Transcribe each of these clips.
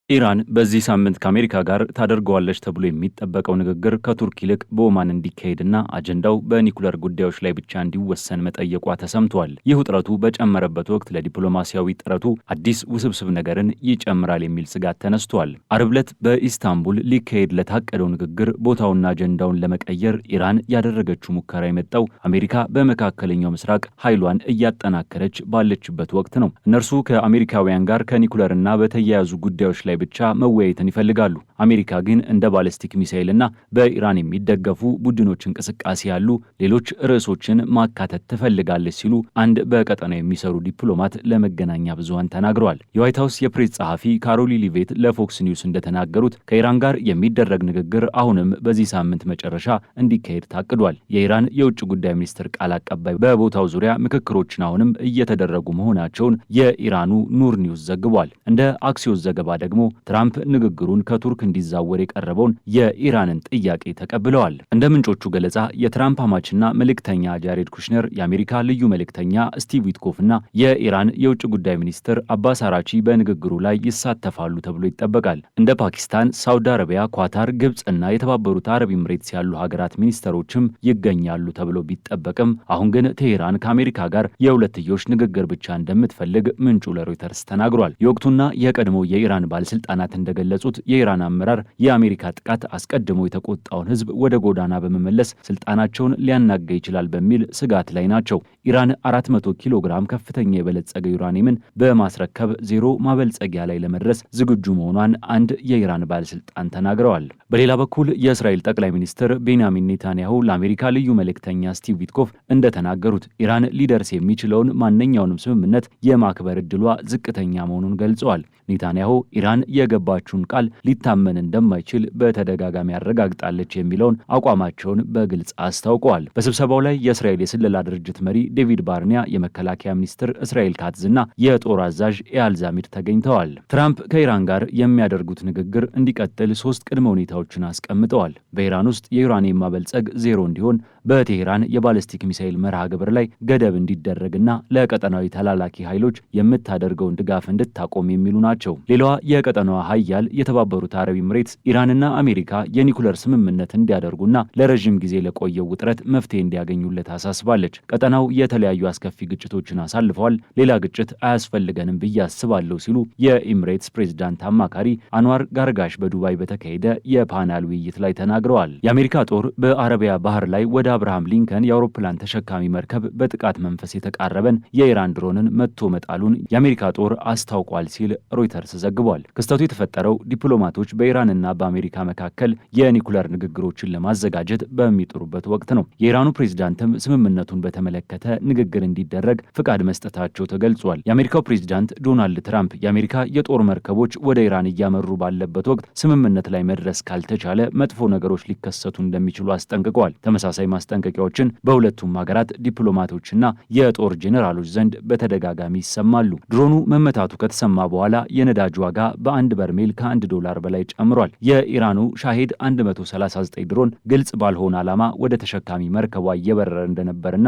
ኢራን በዚህ ሳምንት ከአሜሪካ ጋር ታደርገዋለች ተብሎ የሚጠበቀው ንግግር ከቱርክ ይልቅ በኦማን እንዲካሄድና አጀንዳው በኒኩለር ጉዳዮች ላይ ብቻ እንዲወሰን መጠየቋ ተሰምቷል። ይህ ውጥረቱ በጨመረበት ወቅት ለዲፕሎማሲያዊ ጥረቱ አዲስ ውስብስብ ነገርን ይጨምራል የሚል ስጋት ተነስቷል። አርብ ዕለት በኢስታንቡል ሊካሄድ ለታቀደው ንግግር ቦታውና አጀንዳውን ለመቀየር ኢራን ያደረገችው ሙከራ የመጣው አሜሪካ በመካከለኛው ምስራቅ ኃይሏን እያጠናከረች ባለችበት ወቅት ነው። እነርሱ ከአሜሪካውያን ጋር ከኒኩለርና በተያያዙ ጉዳዮች ላይ ብቻ መወያየትን ይፈልጋሉ። አሜሪካ ግን እንደ ባሊስቲክ ሚሳኤልና በኢራን የሚደገፉ ቡድኖች እንቅስቃሴ ያሉ ሌሎች ርዕሶችን ማካተት ትፈልጋለች ሲሉ አንድ በቀጠናው የሚሰሩ ዲፕሎማት ለመገናኛ ብዙሃን ተናግረዋል። የዋይት ሀውስ የፕሬስ ጸሐፊ ካሮሊ ሊቬት ለፎክስ ኒውስ እንደተናገሩት ከኢራን ጋር የሚደረግ ንግግር አሁንም በዚህ ሳምንት መጨረሻ እንዲካሄድ ታቅዷል። የኢራን የውጭ ጉዳይ ሚኒስትር ቃል አቀባይ በቦታው ዙሪያ ምክክሮችን አሁንም እየተደረጉ መሆናቸውን የኢራኑ ኑር ኒውስ ዘግቧል። እንደ አክሲዮስ ዘገባ ደግሞ ትራምፕ ንግግሩን ከቱርክ እንዲዛወር የቀረበውን የኢራንን ጥያቄ ተቀብለዋል። እንደ ምንጮቹ ገለጻ የትራምፕ አማችና መልእክተኛ ጃሬድ ኩሽነር፣ የአሜሪካ ልዩ መልእክተኛ ስቲቭ ዊትኮፍና የኢራን የውጭ ጉዳይ ሚኒስትር አባስ አራቺ በንግግሩ ላይ ይሳተፋሉ ተብሎ ይጠበቃል። እንደ ፓኪስታን፣ ሳውዲ አረቢያ፣ ኳታር፣ ግብፅና የተባበሩት አረብ ኤምሬትስ ያሉ ሀገራት ሚኒስትሮችም ይገኛሉ ተብሎ ቢጠበቅም አሁን ግን ቴሄራን ከአሜሪካ ጋር የሁለትዮሽ ንግግር ብቻ እንደምትፈልግ ምንጩ ለሮይተርስ ተናግሯል። የወቅቱና የቀድሞ የኢራን ባለስልጣናት እንደገለጹት የኢራን አመራር የአሜሪካ ጥቃት አስቀድሞ የተቆጣውን ሕዝብ ወደ ጎዳና በመመለስ ስልጣናቸውን ሊያናጋ ይችላል በሚል ስጋት ላይ ናቸው። ኢራን 400 ኪሎ ግራም ከፍተኛ የበለጸገ ዩራኒየምን በማስረከብ ዜሮ ማበልጸጊያ ላይ ለመድረስ ዝግጁ መሆኗን አንድ የኢራን ባለስልጣን ተናግረዋል። በሌላ በኩል የእስራኤል ጠቅላይ ሚኒስትር ቤንያሚን ኔታንያሁ ለአሜሪካ ልዩ መልእክተኛ ስቲቭ ዊትኮፍ እንደተናገሩት ኢራን ሊደርስ የሚችለውን ማንኛውንም ስምምነት የማክበር ዕድሏ ዝቅተኛ መሆኑን ገልጸዋል። ኔታንያሁ ኢራን የገባችውን ቃል ሊታመን እንደማይችል በተደጋጋሚ ያረጋግጣለች የሚለውን አቋማቸውን በግልጽ አስታውቀዋል። በስብሰባው ላይ የእስራኤል የስለላ ድርጅት መሪ ዴቪድ ባርኒያ፣ የመከላከያ ሚኒስትር እስራኤል ካትዝና የጦር አዛዥ ኤያል ዛሚር ተገኝተዋል። ትራምፕ ከኢራን ጋር የሚያደርጉት ንግግር እንዲቀጥል 3 ቅድመ ሁኔታዎችን አስቀምጠዋል። በኢራን ውስጥ የዩራኒየም ማበልጸግ ዜሮ እንዲሆን፣ በቴሄራን የባሊስቲክ ሚሳኤል መርሃ ግብር ላይ ገደብ እንዲደረግና ለቀጠናዊ ተላላኪ ኃይሎች የምታደርገውን ድጋፍ እንድታቆም የሚሉ ናቸው። ሌላዋ የቀጠናዋ ኃያል የተባበሩት አረብ ኤምሬትስ ኢራንና አሜሪካ የኒኩለር ስምምነት እንዲያደርጉና ለረዥም ጊዜ ለቆየው ውጥረት መፍትሄ እንዲያገኙለት አሳስባለች። ቀጠናው የተለያዩ አስከፊ ግጭቶችን አሳልፈዋል፣ ሌላ ግጭት አያስፈልገንም ብዬ አስባለሁ ሲሉ የኤምሬትስ ፕሬዝዳንት አማካሪ አንዋር ጋርጋሽ በዱባይ በተካሄደ የፓናል ውይይት ላይ ተናግረዋል። የአሜሪካ ጦር በአረቢያ ባህር ላይ ወደ አብርሃም ሊንከን የአውሮፕላን ተሸካሚ መርከብ በጥቃት መንፈስ የተቃረበን የኢራን ድሮንን መትቶ መጣሉን የአሜሪካ ጦር አስታውቋል ሲል ሮይተርስ ዘግቧል። ክስተቱ የተፈጠረው ዲፕሎማቶች በኢራንና በአሜሪካ መካከል የኒኩለር ንግግሮችን ለማዘጋጀት በሚጥሩበት ወቅት ነው። የኢራኑ ፕሬዝዳንትም ስምምነቱን በተመለከተ ንግግር እንዲደረግ ፍቃድ መስጠታቸው ተገልጿል። የአሜሪካው ፕሬዝዳንት ዶናልድ ትራምፕ የአሜሪካ የጦር መርከቦች ወደ ኢራን እያመሩ ባለበት ወቅት ስምምነት ላይ መድረስ ካልተቻለ መጥፎ ነገሮች ሊከሰቱ እንደሚችሉ አስጠንቅቀዋል። ተመሳሳይ ማስጠንቀቂያዎችን በሁለቱም ሀገራት ዲፕሎማቶችና የጦር ጄኔራሎች ዘንድ በተደጋጋሚ ይሰማሉ። ድሮኑ መመታቱ ከተሰማ በኋላ የነዳጅ ዋጋ በአንድ በርሜል $1 በላይ ጨምሯል። የኢራኑ ሻሄድ 139 ድሮን ግልጽ ባልሆነ ዓላማ ወደ ተሸካሚ መርከቧ እየበረረ እንደነበርና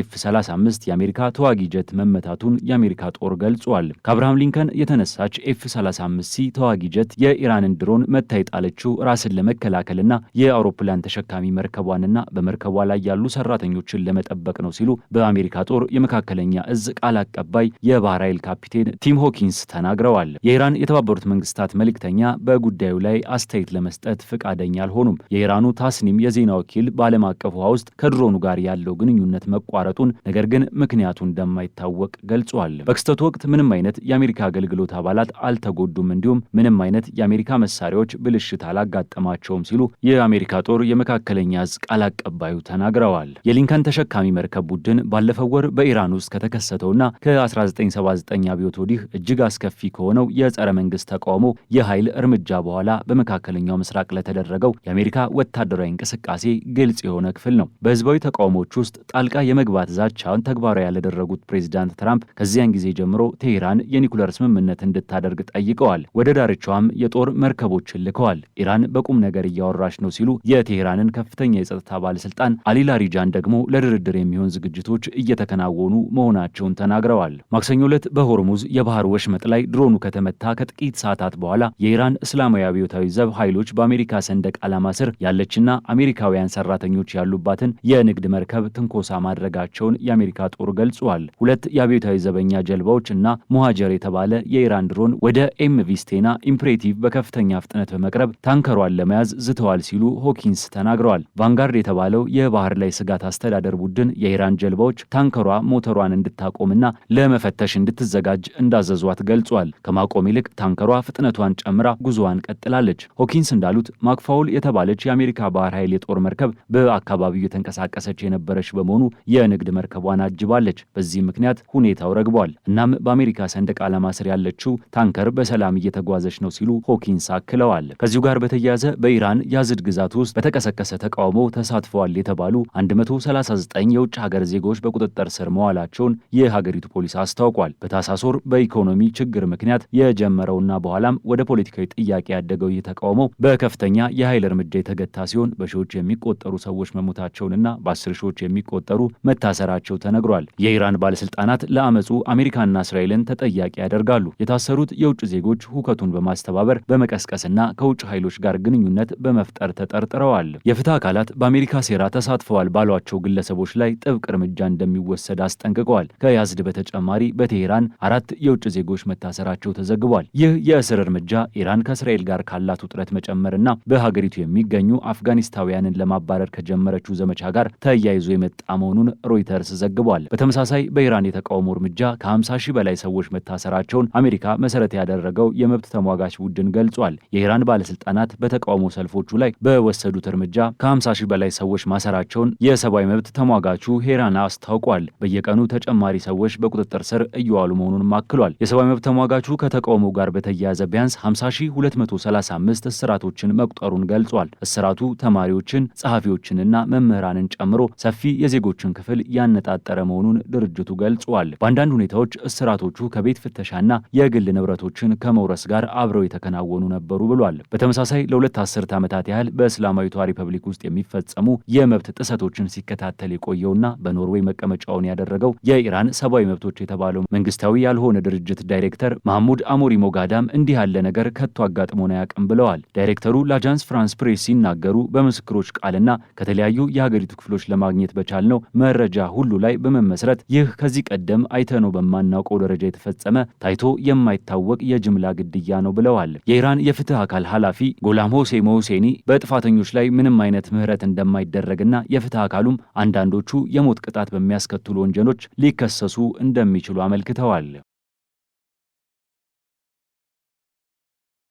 በኤፍ-35 የአሜሪካ ተዋጊ ጀት መመታቱን የአሜሪካ ጦር ገልጿል። ከአብርሃም ሊንከን የተነሳች ኤፍ-35ሲ ተዋጊ ጀት የኢራንን ድሮን መታ የጣለችው ራስን ለመከላከልና የአውሮፕላን ተሸካሚ መርከቧንና በመርከቧ ላይ ያሉ ሰራተኞችን ለመጠበቅ ነው ሲሉ በአሜሪካ ጦር የመካከለኛ እዝ ቃል አቀባይ የባህር ኃይል ካፒቴን ቲም ሆኪንስ ተናግረዋል። የኢራን የተባበሩት መንግስታት መልእክተኛ በጉዳዩ ላይ አስተያየት ለመስጠት ፍቃደኛ አልሆኑም። የኢራኑ ታስኒም የዜና ወኪል በዓለም አቀፍ ውሃ ውስጥ ከድሮኑ ጋር ያለው ግንኙነት መቋረጡን፣ ነገር ግን ምክንያቱ እንደማይታወቅ ገልጿል። በክስተቱ ወቅት ምንም አይነት የአሜሪካ አገልግሎት አባላት አልተጎዱም፣ እንዲሁም ምንም አይነት የአሜሪካ መሳሪያዎች ብልሽት አላጋጠማቸውም ሲሉ የአሜሪካ ጦር የመካከለኛ እዝ ቃል አቀባዩ ተናግረዋል። የሊንከን ተሸካሚ መርከብ ቡድን ባለፈው ወር በኢራን ውስጥ ከተከሰተውና ከ1979 አብዮት ወዲህ እጅግ አስከፊ ከሆነው የጸረ መንግስት ተቃውሞ የኃይል እርምጃ በኋላ በመካከለኛው ምስራቅ ለተደረገው የአሜሪካ ወታደራዊ እንቅስቃሴ ግልጽ የሆነ ክፍል ነው። በህዝባዊ ተቃውሞዎች ውስጥ ጣልቃ የመግባት ዛቻውን ተግባራዊ ያላደረጉት ፕሬዚዳንት ትራምፕ ከዚያን ጊዜ ጀምሮ ቴሄራን የኒኩለር ስምምነት እንድታደርግ ጠይቀዋል። ወደ ዳርቻዋም የጦር መርከቦችን ልከዋል። ኢራን በቁም ነገር እያወራች ነው ሲሉ የቴሄራንን ከፍተኛ የጸጥታ ባለስልጣን አሊ ላሪጃን ደግሞ ለድርድር የሚሆን ዝግጅቶች እየተከናወኑ መሆናቸውን ተናግረዋል። ማክሰኞ ዕለት በሆርሙዝ የባህር ወሽመጥ ላይ ድሮኑ ከተመታ ከጥቂት ከጥቂት ሰዓታት በኋላ የኢራን እስላማዊ አብዮታዊ ዘብ ኃይሎች በአሜሪካ ሰንደቅ ዓላማ ስር ያለችና አሜሪካውያን ሰራተኞች ያሉባትን የንግድ መርከብ ትንኮሳ ማድረጋቸውን የአሜሪካ ጦር ገልጿል። ሁለት የአብዮታዊ ዘበኛ ጀልባዎች እና ሙሃጀር የተባለ የኢራን ድሮን ወደ ኤምቪ ስቴና ኢምፕሬቲቭ በከፍተኛ ፍጥነት በመቅረብ ታንከሯን ለመያዝ ዝተዋል ሲሉ ሆኪንስ ተናግረዋል። ቫንጋርድ የተባለው የባህር ላይ ስጋት አስተዳደር ቡድን የኢራን ጀልባዎች ታንከሯ ሞተሯን እንድታቆምና ለመፈተሽ እንድትዘጋጅ እንዳዘዟት ገልጿል። ከማቆም ይልቅ ታንከሯ ፍጥነቷን ጨምራ ጉዞዋን ቀጥላለች። ሆኪንስ እንዳሉት ማክፋውል የተባለች የአሜሪካ ባህር ኃይል የጦር መርከብ በአካባቢው የተንቀሳቀሰች የነበረች በመሆኑ የንግድ መርከቧን አጅባለች። በዚህ ምክንያት ሁኔታው ረግቧል። እናም በአሜሪካ ሰንደቅ ዓላማ ስር ያለችው ታንከር በሰላም እየተጓዘች ነው ሲሉ ሆኪንስ አክለዋል። ከዚሁ ጋር በተያያዘ በኢራን ያዝድ ግዛት ውስጥ በተቀሰቀሰ ተቃውሞ ተሳትፈዋል የተባሉ 139 የውጭ ሀገር ዜጎች በቁጥጥር ስር መዋላቸውን የሀገሪቱ ፖሊስ አስታውቋል። በታህሳስ ወር በኢኮኖሚ ችግር ምክንያት የጀመረውና በኋላም ወደ ፖለቲካዊ ጥያቄ ያደገው ይህ ተቃውሞ በከፍተኛ የኃይል እርምጃ የተገታ ሲሆን በሺዎች የሚቆጠሩ ሰዎች መሞታቸውንና በ10 ሺዎች የሚቆጠሩ መታሰራቸው ተነግሯል። የኢራን ባለስልጣናት ለአመፁ አሜሪካና እስራኤልን ተጠያቂ ያደርጋሉ። የታሰሩት የውጭ ዜጎች ሁከቱን በማስተባበር በመቀስቀስና ከውጭ ኃይሎች ጋር ግንኙነት በመፍጠር ተጠርጥረዋል። የፍትህ አካላት በአሜሪካ ሴራ ተሳትፈዋል ባሏቸው ግለሰቦች ላይ ጥብቅ እርምጃ እንደሚወሰድ አስጠንቅቀዋል። ከያዝድ በተጨማሪ በቴሄራን 4 የውጭ ዜጎች መታሰራቸው ተዘግቧል። ይህ የእስር እርምጃ ኢራን ከእስራኤል ጋር ካላት ውጥረት መጨመርና በሀገሪቱ የሚገኙ አፍጋኒስታውያንን ለማባረር ከጀመረችው ዘመቻ ጋር ተያይዞ የመጣ መሆኑን ሮይተርስ ዘግቧል። በተመሳሳይ በኢራን የተቃውሞ እርምጃ ከ50 ሺህ በላይ ሰዎች መታሰራቸውን አሜሪካ መሰረት ያደረገው የመብት ተሟጋች ቡድን ገልጿል። የኢራን ባለስልጣናት በተቃውሞ ሰልፎቹ ላይ በወሰዱት እርምጃ ከ50 ሺህ በላይ ሰዎች ማሰራቸውን የሰብአዊ መብት ተሟጋቹ ሄራና አስታውቋል። በየቀኑ ተጨማሪ ሰዎች በቁጥጥር ስር እየዋሉ መሆኑንም አክሏል። የሰብአዊ መብት ተሟጋቹ ከተቃውሞ ጋር በተያያዘ ቢያንስ 50235 እስራቶችን መቁጠሩን ገልጿል። እስራቱ ተማሪዎችን፣ ጸሐፊዎችንና መምህራንን ጨምሮ ሰፊ የዜጎችን ክፍል ያነጣጠረ መሆኑን ድርጅቱ ገልጿል። በአንዳንድ ሁኔታዎች እስራቶቹ ከቤት ፍተሻና የግል ንብረቶችን ከመውረስ ጋር አብረው የተከናወኑ ነበሩ ብሏል። በተመሳሳይ ለ2 አስርት ዓመታት ያህል በእስላማዊቷ ሪፐብሊክ ውስጥ የሚፈጸሙ የመብት ጥሰቶችን ሲከታተል የቆየውና በኖርዌይ መቀመጫውን ያደረገው የኢራን ሰብአዊ መብቶች የተባለው መንግስታዊ ያልሆነ ድርጅት ዳይሬክተር ማህሙድ አሞሪ ሞጋዳም እንዲህ ያለ ነገር ከቶ አጋጥሞን አያውቅም ብለዋል። ዳይሬክተሩ ለአጃንስ ፍራንስ ፕሬስ ሲናገሩ በምስክሮች ቃልና ከተለያዩ የሀገሪቱ ክፍሎች ለማግኘት በቻልነው መረጃ ሁሉ ላይ በመመስረት ይህ ከዚህ ቀደም አይተነው በማናውቀው ደረጃ የተፈጸመ ታይቶ የማይታወቅ የጅምላ ግድያ ነው ብለዋል። የኢራን የፍትህ አካል ኃላፊ ጎላም ሆሴን ሞሁሴኒ በጥፋተኞች ላይ ምንም አይነት ምህረት እንደማይደረግና የፍትህ አካሉም አንዳንዶቹ የሞት ቅጣት በሚያስከትሉ ወንጀሎች ሊከሰሱ እንደሚችሉ አመልክተዋል።